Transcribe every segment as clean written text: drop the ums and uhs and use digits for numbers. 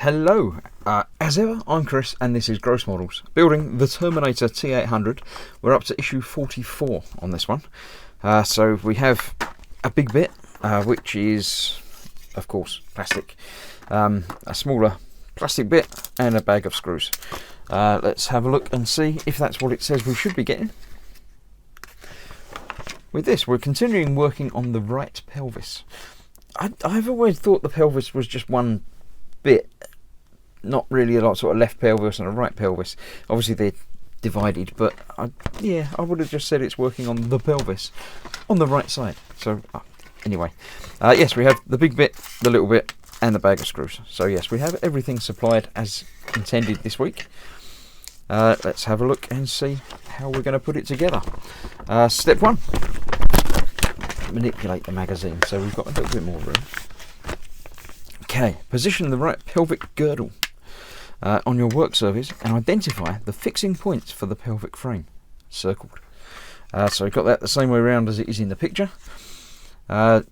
Hello, as ever, I'm Chris and this is Gross Models, building the Terminator T800. We're up to issue 44 on this one. So we have a big bit, which is, of course, plastic. A smaller plastic bit and a bag of screws. Let's have a look and see if that's what it says we should be getting. With this, we're continuing working on the right pelvis. I've always thought the pelvis was just one bit, not really a lot, sort of left pelvis and a right pelvis. Obviously they're divided, but I would have just said it's working on the pelvis on the right side. So anyway, yes, we have the big bit, the little bit, and the bag of screws. So yes, we have everything supplied as intended this week. Let's have a look and see how we're going to put it together. Step one, manipulate the magazine so we've got a little bit more room. Okay, position the right pelvic girdle on your work surface and identify the fixing points for the pelvic frame, circled. So we've got that the same way around as it is in the picture.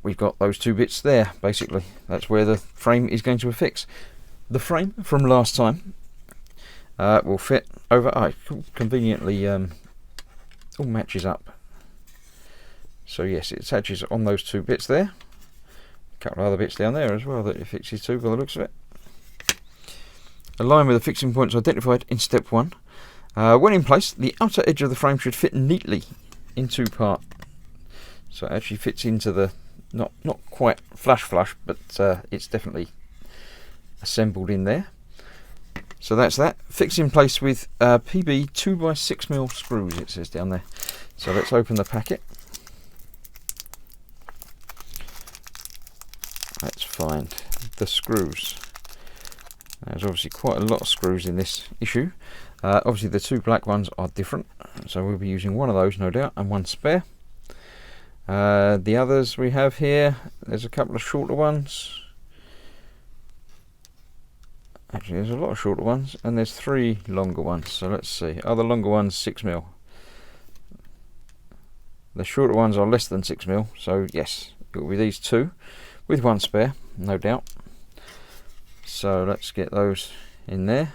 We've got those two bits there, basically. That's where the frame is going to affix. The frame from last time will fit over, conveniently all matches up. So yes, it attaches on those two bits there. A couple of other bits down there as well that it fixes to by the looks of it. Align with the fixing points identified in step one. When in place, the outer edge of the frame should fit neatly in two parts. So it actually fits into the, not quite flush, but it's definitely assembled in there. So that's that. Fixed in place with PB 2x6mm screws, it says down there. So let's open the packet. Let's find the screws. There's obviously quite a lot of screws in this issue. Obviously the two black ones are different, so we'll be using one of those no doubt and one spare. The others we have here, there's a couple of shorter ones. Actually there's a lot of shorter ones and there's three longer ones, so let's see. Are the longer ones 6mm? The shorter ones are less than 6mm, so yes, it will be these two with one spare, no doubt. So let's get those in there.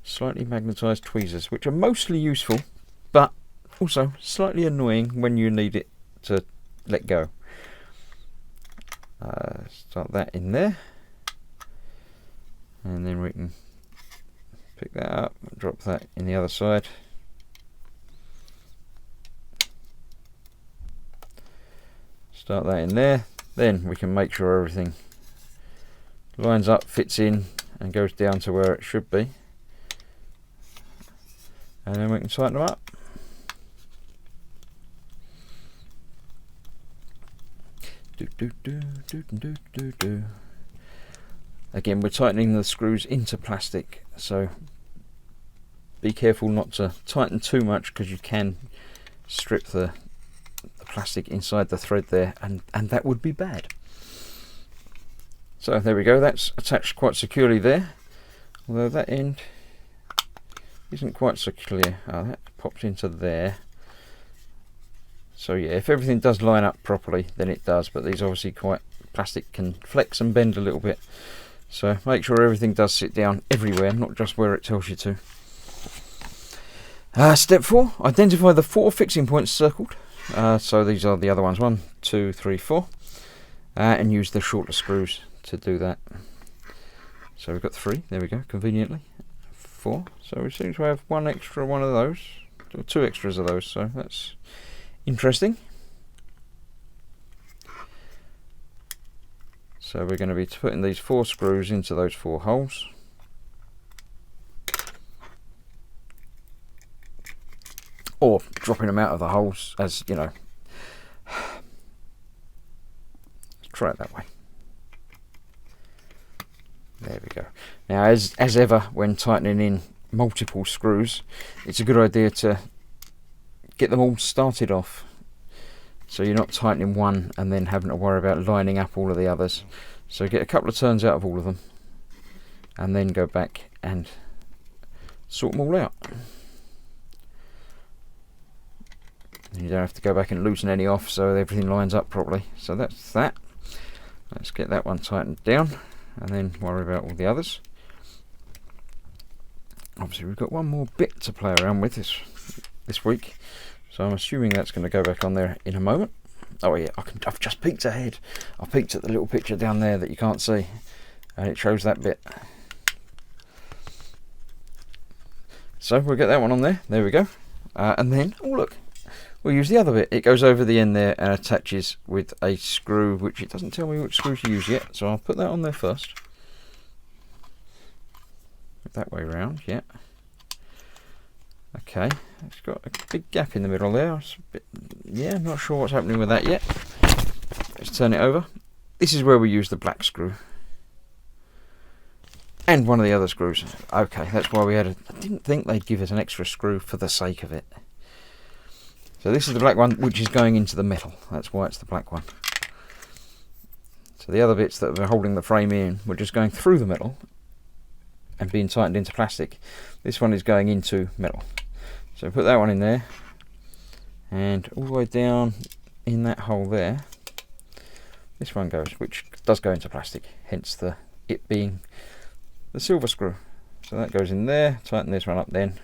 Slightly magnetised tweezers, which are mostly useful, but also slightly annoying when you need it to let go. Start that in there, and then we can pick that up and drop that in the other side. Start that in there, then we can make sure everything lines up, fits in and goes down to where it should be, and then we can tighten them up. Again, we're tightening the screws into plastic, so be careful not to tighten too much because you can strip the plastic inside the thread there, and that would be bad. So there we go, that's attached quite securely there, although that end isn't quite so clear. That pops into there. So yeah, if everything does line up properly, then it does, but these obviously plastic can flex and bend a little bit. So make sure everything does sit down everywhere, not just where it tells you to. Step 4, identify the 4 fixing points circled. So these are the other ones, 1, 2, 3, 4, and use the shorter screws to do that. So we've got 3, there we go, conveniently. 4, so we seem to have one extra one of those, or 2 extras of those, so that's interesting. So we're going to be putting these 4 screws into those 4 holes. Or dropping them out of the holes, as you know. Let's try it that way. There we go. Now, as ever, when tightening in multiple screws, it's a good idea to get them all started off, so you're not tightening one and then having to worry about lining up all of the others. So get a couple of turns out of all of them, and then go back and sort them all out. You don't have to go back and loosen any off, so everything lines up properly. So that's that. Let's get that one tightened down. and then worry about all the others. Obviously we've got one more bit to play around with this week, so I'm assuming that's going to go back on there in a moment. Oh yeah, I've just peeked ahead. I peeked at the little picture down there that you can't see, and it shows that bit. So we'll get that one on there. There we go. And then, oh look, we'll use the other bit. It goes over the end there and attaches with a screw, which it doesn't tell me which screw to use yet, so I'll put that on there first. That way round, yeah. Okay, it's got a big gap in the middle there. It's a bit, yeah, not sure what's happening with that yet. Let's turn it over. This is where we use the black screw. And one of the other screws. Okay, that's why we had I didn't think they'd give us an extra screw for the sake of it. So this is the black one, which is going into the metal. That's why it's the black one. So the other bits that are holding the frame in were just going through the metal and being tightened into plastic. This one is going into metal. So put that one in there, and all the way down in that hole there, this one goes, which does go into plastic, hence it being the silver screw. So that goes in there, tighten this one up then.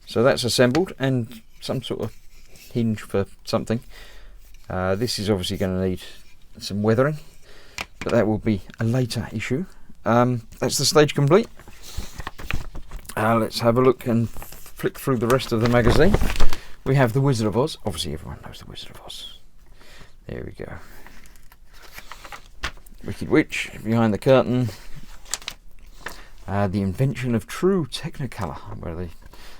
So that's assembled, and some sort of hinge for something. This is obviously going to need some weathering, but that will be a later issue. That's the stage complete. Let's have a look and flick through the rest of the magazine. We have The Wizard of Oz. Obviously everyone knows The Wizard of Oz. There we go. Wicked Witch, Behind the Curtain. The Invention of True Technicolor, where the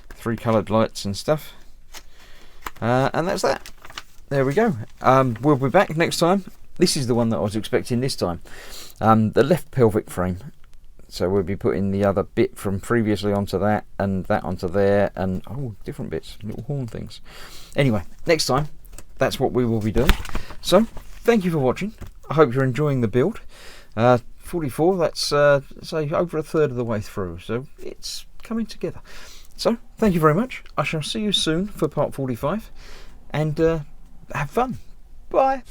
3 coloured lights and stuff. And that's that. There we go. We'll be back next time. This is the one that I was expecting this time. The left pelvic frame. So we'll be putting the other bit from previously onto that, and that onto there, and different bits, little horn things. Anyway, next time, that's what we will be doing. So, thank you for watching. I hope you're enjoying the build. 44, that's say over a third of the way through, so it's coming together. So, thank you very much. I shall see you soon for part 45, and have fun. Bye.